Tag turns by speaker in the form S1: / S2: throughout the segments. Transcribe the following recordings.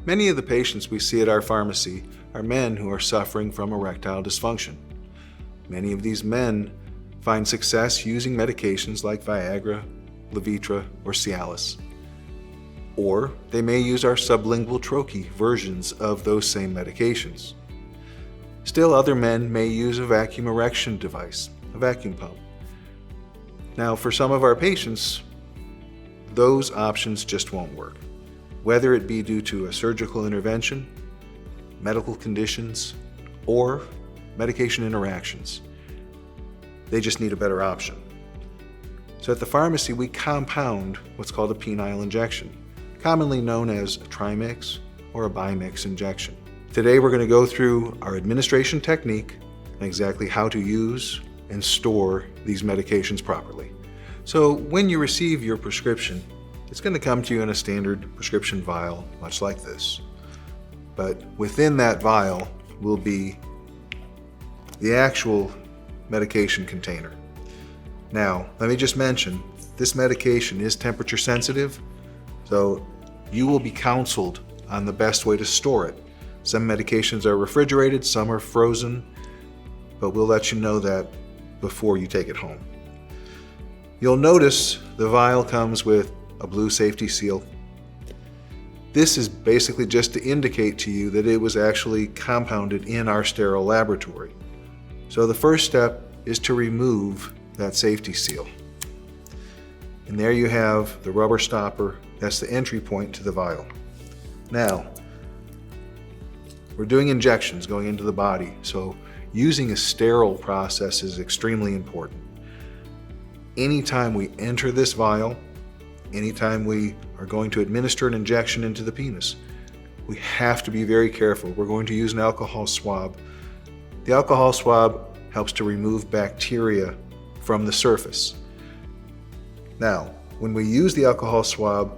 S1: Many of the patients we see at our pharmacy are men who are suffering from erectile dysfunction. Many of these men find success using medications like Viagra, Levitra, or Cialis. Or they may use our sublingual troche versions of those same medications. Still, other men may use a vacuum erection device, a vacuum pump. Now, for some of our patients, those options just won't work, whether it be due to a surgical intervention, medical conditions, or medication interactions. They just need a better option. So at the pharmacy, we compound what's called a penile injection, commonly known as a trimix or a bimix injection. Today we're going to go through our administration technique and exactly how to use and store these medications properly. So when you receive your prescription, it's going to come to you in a standard prescription vial, much like this. But within that vial will be the actual medication container. Now, let me just mention, this medication is temperature sensitive, so you will be counseled on the best way to store it. Some medications are refrigerated, some are frozen, but we'll let you know that before you take it home. You'll notice the vial comes with a blue safety seal. This is basically just to indicate to you that it was actually compounded in our sterile laboratory. So the first step is to remove that safety seal. And there you have the rubber stopper. That's the entry point to the vial. Now, we're doing injections going into the body, so using a sterile process is extremely important. Anytime we enter this vial, anytime we are going to administer an injection into the penis, we have to be very careful. We're going to use an alcohol swab. The alcohol swab helps to remove bacteria from the surface. Now, when we use the alcohol swab,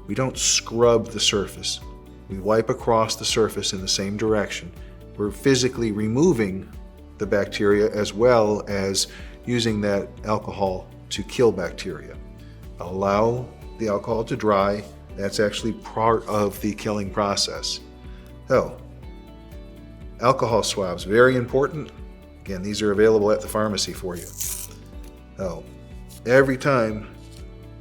S1: we don't scrub the surface. We wipe across the surface in the same direction. We're physically removing the bacteria as well as using that alcohol to kill bacteria. Allow the alcohol to dry. That's actually part of the killing process. So, alcohol swabs, very important. Again, these are available at the pharmacy for you. So, every time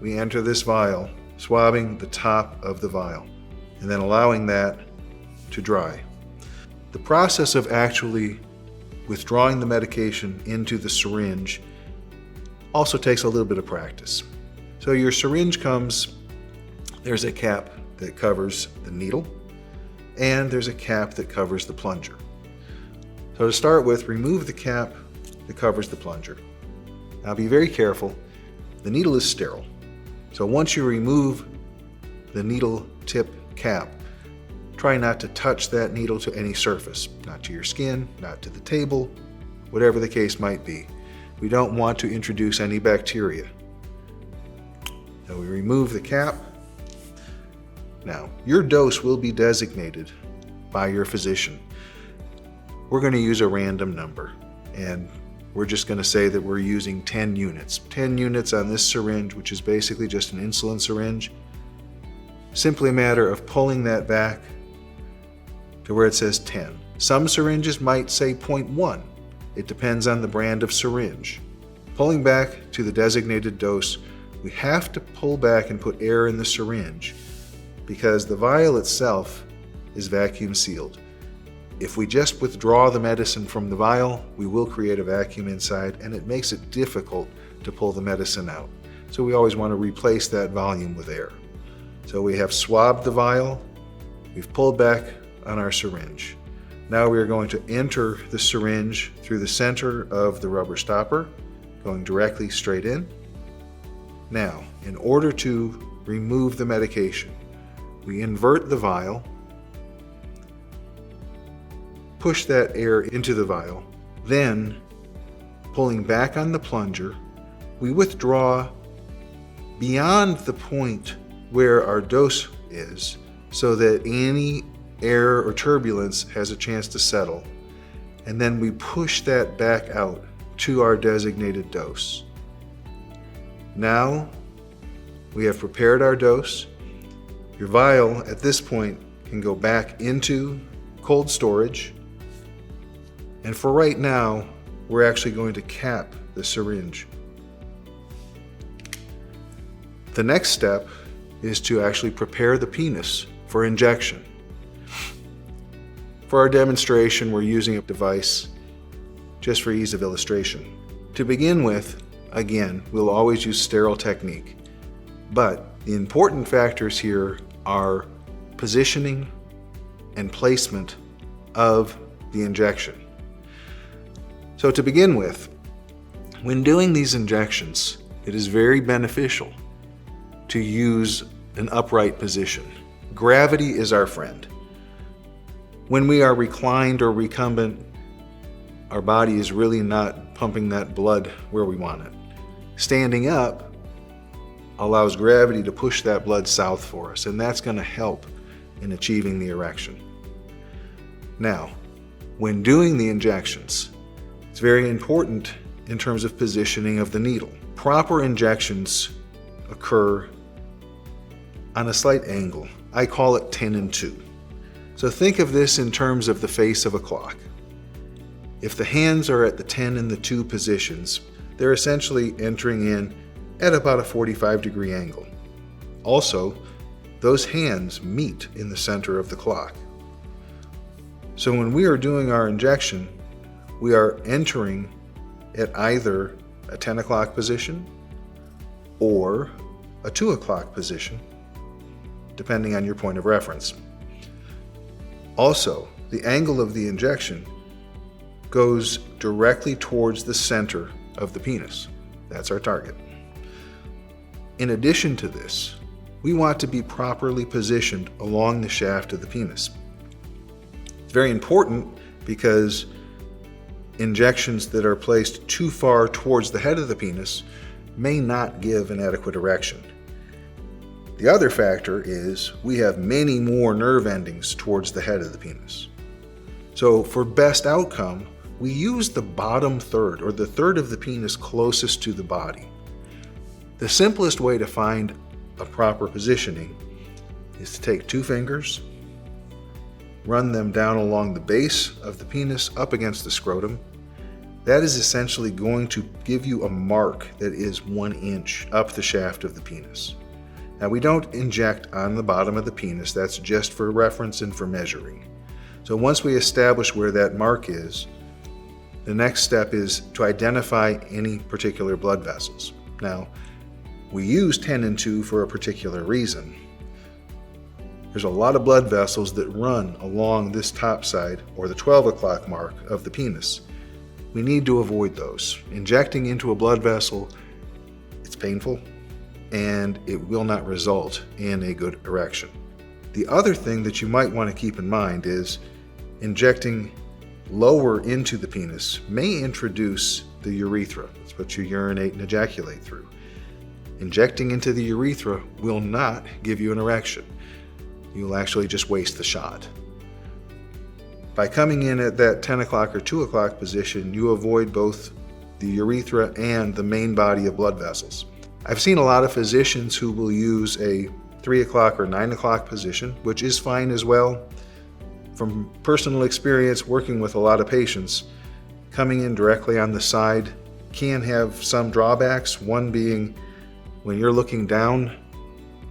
S1: we enter this vial, swabbing the top of the vial, and then allowing that to dry. The process of actually withdrawing the medication into the syringe also takes a little bit of practice. So your syringe comes, there's a cap that covers the needle, and there's a cap that covers the plunger. So to start with, remove the cap that covers the plunger. Now be very careful, the needle is sterile. So once you remove the needle tip cap, try not to touch that needle to any surface, not to your skin, not to the table, whatever the case might be. We don't want to introduce any bacteria. So we remove the cap. Now, your dose will be designated by your physician. We're going to use a random number, and we're just going to say that we're using 10 units. 10 units on this syringe, which is basically just an insulin syringe. Simply a matter of pulling that back to where it says 10. Some syringes might say 0.1. It depends on the brand of syringe. Pulling back to the designated dose, we have to pull back and put air in the syringe because the vial itself is vacuum sealed. If we just withdraw the medicine from the vial, we will create a vacuum inside, and it makes it difficult to pull the medicine out. So we always want to replace that volume with air. So we have swabbed the vial, we've pulled back on our syringe. Now we are going to enter the syringe through the center of the rubber stopper, going directly straight in. Now, in order to remove the medication, we invert the vial, push that air into the vial, then pulling back on the plunger, we withdraw beyond the point where our dose is so that any air or turbulence has a chance to settle. And then we push that back out to our designated dose. Now we have prepared our dose. Your vial at this point can go back into cold storage. And for right now, we're actually going to cap the syringe. The next step is to actually prepare the penis for injection. For our demonstration, we're using a device just for ease of illustration. To begin with, again, we'll always use sterile technique, but the important factors here are positioning and placement of the injection. So to begin with, when doing these injections, it is very beneficial to use an upright position. Gravity is our friend. When we are reclined or recumbent, our body is really not pumping that blood where we want it. Standing up allows gravity to push that blood south for us, and that's going to help in achieving the erection. Now, when doing the injections, it's very important in terms of positioning of the needle. Proper injections occur on a slight angle. I call it 10 and 2. So think of this in terms of the face of a clock. If the hands are at the 10 and the 2 positions, they're essentially entering in at about a 45-degree angle. Also, those hands meet in the center of the clock. So when we are doing our injection, we are entering at either a 10 o'clock position or a 2 o'clock position, depending on your point of reference. Also, the angle of the injection goes directly towards the center of the penis. That's our target. In addition to this, we want to be properly positioned along the shaft of the penis. It's very important because injections that are placed too far towards the head of the penis may not give an adequate erection. The other factor is we have many more nerve endings towards the head of the penis. So for best outcome, we use the bottom third, or the third of the penis closest to the body. The simplest way to find a proper positioning is to take 2 fingers, run them down along the base of the penis up against the scrotum. That is essentially going to give you a mark that is 1 inch up the shaft of the penis. Now, we don't inject on the bottom of the penis. That's just for reference and for measuring. So once we establish where that mark is, the next step is to identify any particular blood vessels. Now, we use 10 and 2 for a particular reason. There's a lot of blood vessels that run along this top side, or the 12 o'clock mark of the penis. We need to avoid those. Injecting into a blood vessel, it's painful, and it will not result in a good erection. The other thing that you might want to keep in mind is injecting lower into the penis may introduce the urethra. That's what you urinate and ejaculate through. Injecting into the urethra will not give you an erection. You'll actually just waste the shot. By coming in at that 10 o'clock or 2 o'clock position, you avoid both the urethra and the main body of blood vessels. I've seen a lot of physicians who will use a 3 o'clock or 9 o'clock position, which is fine as well. From personal experience working with a lot of patients, coming in directly on the side can have some drawbacks. One being, when you're looking down,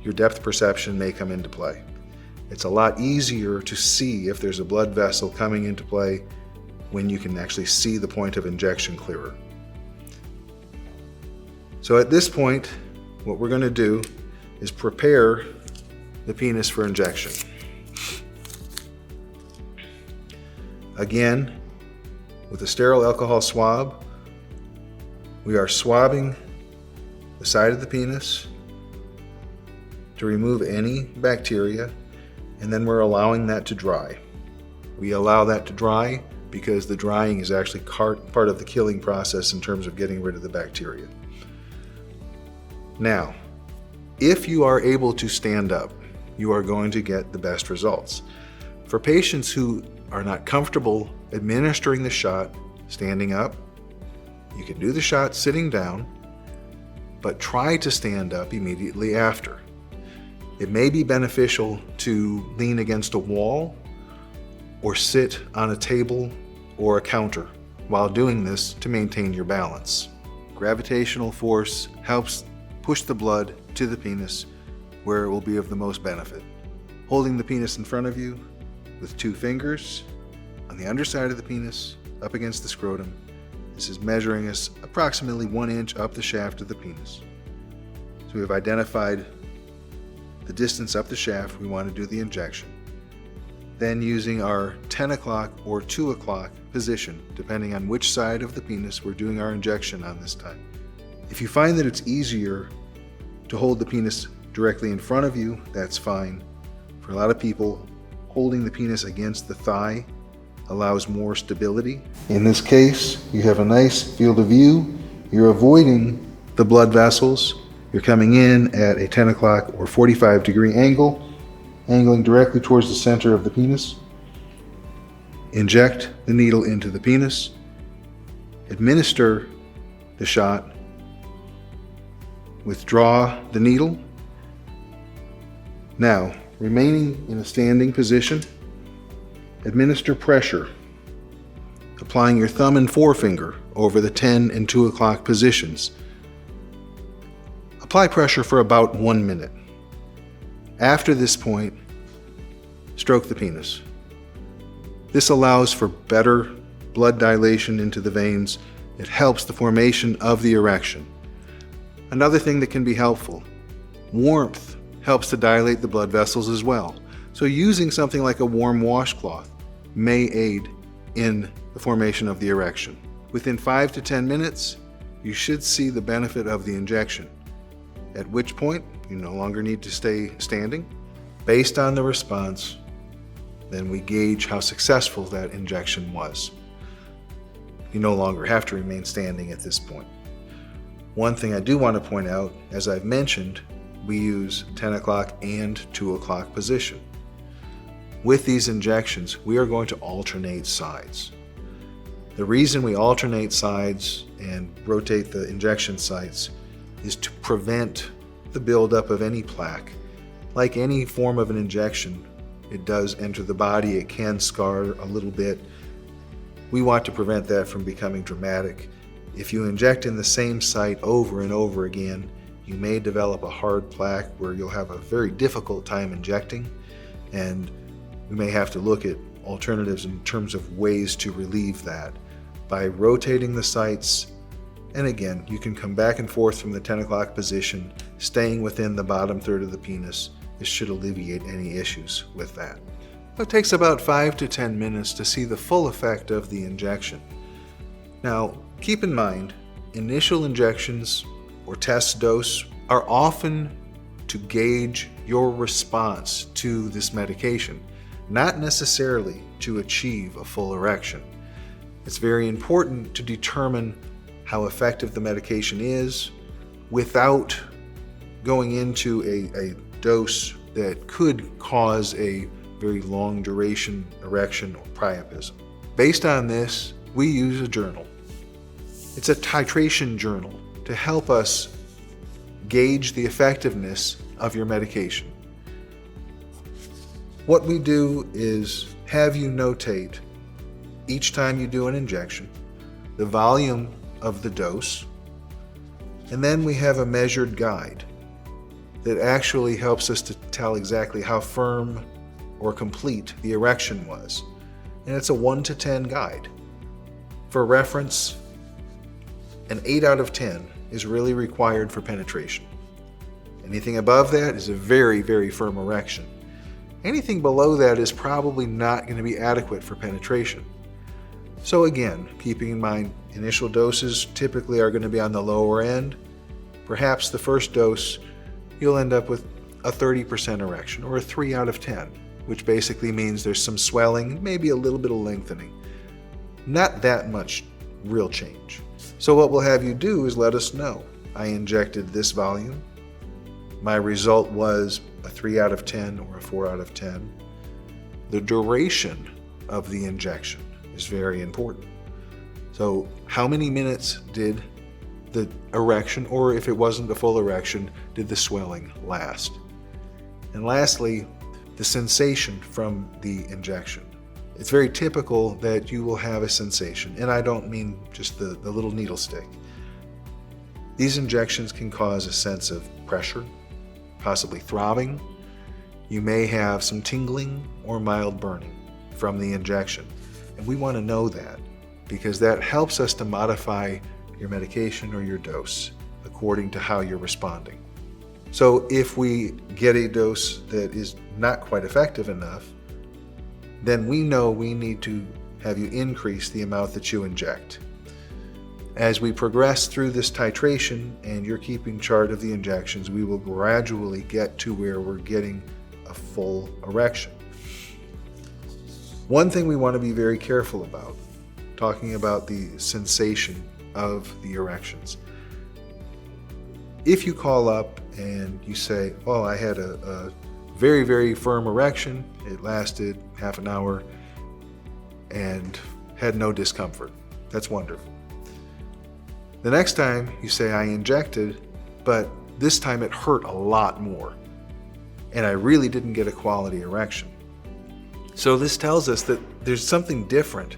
S1: your depth perception may come into play. It's a lot easier to see if there's a blood vessel coming into play when you can actually see the point of injection clearer. So at this point, what we're going to do is prepare the penis for injection. Again, with a sterile alcohol swab, we are swabbing the side of the penis to remove any bacteria, and then we're allowing that to dry. We allow that to dry because the drying is actually part of the killing process in terms of getting rid of the bacteria. Now, if you are able to stand up, you are going to get the best results. For patients who are not comfortable administering the shot standing up, you can do the shot sitting down, but try to stand up immediately after. It may be beneficial to lean against a wall or sit on a table or a counter while doing this to maintain your balance. Gravitational force helps push the blood to the penis where it will be of the most benefit. Holding the penis in front of you with 2 fingers on the underside of the penis up against the scrotum. This is measuring us approximately 1 inch up the shaft of the penis. So we have identified the distance up the shaft we want to do the injection. Then using our 10 o'clock or 2 o'clock position, depending on which side of the penis we're doing our injection on this time. If you find that it's easier to hold the penis directly in front of you, that's fine. For a lot of people, holding the penis against the thigh allows more stability. In this case, you have a nice field of view. You're avoiding the blood vessels. You're coming in at a 10 o'clock or 45-degree angle, angling directly towards the center of the penis. Inject the needle into the penis. Administer the shot. Withdraw the needle. Now, remaining in a standing position, administer pressure, applying your thumb and forefinger over the 10 and 2 o'clock positions. Apply pressure for about 1 minute. After this point, stroke the penis. This allows for better blood dilation into the veins. It helps the formation of the erection. Another thing that can be helpful, warmth helps to dilate the blood vessels as well. So using something like a warm washcloth may aid in the formation of the erection. Within 5 to 10 minutes, you should see the benefit of the injection, at which point you no longer need to stay standing. Based on the response, then we gauge how successful that injection was. You no longer have to remain standing at this point. One thing I do want to point out, as I've mentioned, we use 10 o'clock and 2 o'clock position. With these injections, we are going to alternate sides. The reason we alternate sides and rotate the injection sites is to prevent the buildup of any plaque. Like any form of an injection, it does enter the body, it can scar a little bit. We want to prevent that from becoming dramatic. If you inject in the same site over and over again, you may develop a hard plaque where you'll have a very difficult time injecting, and we may have to look at alternatives in terms of ways to relieve that by rotating the sites. And again, you can come back and forth from the 10 o'clock position, staying within the bottom third of the penis. This should alleviate any issues with that. It takes about 5 to 10 minutes to see the full effect of the injection. Now, keep in mind, initial injections or test dose are often to gauge your response to this medication, not necessarily to achieve a full erection. It's very important to determine how effective the medication is without going into a dose that could cause a very long duration erection or priapism. Based on this, we use a journal. It's a titration journal to help us gauge the effectiveness of your medication. What we do is have you notate each time you do an injection, the volume of the dose, and then we have a measured guide that actually helps us to tell exactly how firm or complete the erection was. And it's a 1 to 10 guide. For reference, an 8 out of 10 is really required for penetration. Anything above that is a very, very firm erection. Anything below that is probably not going to be adequate for penetration. So again, keeping in mind, initial doses typically are going to be on the lower end. Perhaps the first dose, you'll end up with a 30% erection or a 3 out of 10, which basically means there's some swelling, maybe a little bit of lengthening. Not that much real change. So what we'll have you do is let us know. I injected this volume. My result was a 3 out of 10 or a 4 out of 10. The duration of the injection is very important. So how many minutes did the erection, or if it wasn't a full erection, did the swelling last? And lastly, the sensation from the injection. It's very typical that you will have a sensation, and I don't mean just the little needle stick. These injections can cause a sense of pressure, possibly throbbing. You may have some tingling or mild burning from the injection. And we want to know that because that helps us to modify your medication or your dose according to how you're responding. So if we get a dose that is not quite effective enough, then we know we need to have you increase the amount that you inject. As we progress through this titration and you're keeping chart of the injections, we will gradually get to where we're getting a full erection. One thing we want to be very careful about, talking about the sensation of the erections. If you call up and you say, oh, I had a very, very firm erection, it lasted half an hour and had no discomfort, that's wonderful. The next time you say, I injected, but this time it hurt a lot more, and I really didn't get a quality erection. So this tells us that there's something different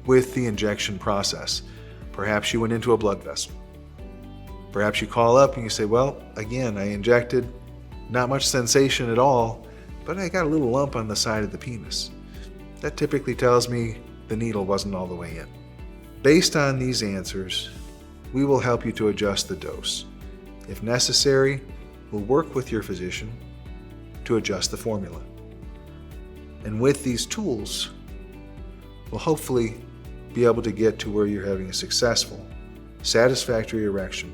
S1: with the injection process. Perhaps you went into a blood vessel. Perhaps you call up and you say, well, again, I injected, not much sensation at all, but I got a little lump on the side of the penis. That typically tells me the needle wasn't all the way in. Based on these answers, we will help you to adjust the dose. If necessary, we'll work with your physician to adjust the formula. And with these tools, we'll hopefully be able to get to where you're having a successful, satisfactory erection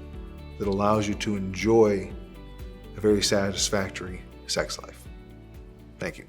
S1: that allows you to enjoy a very satisfactory sex life. Thank you.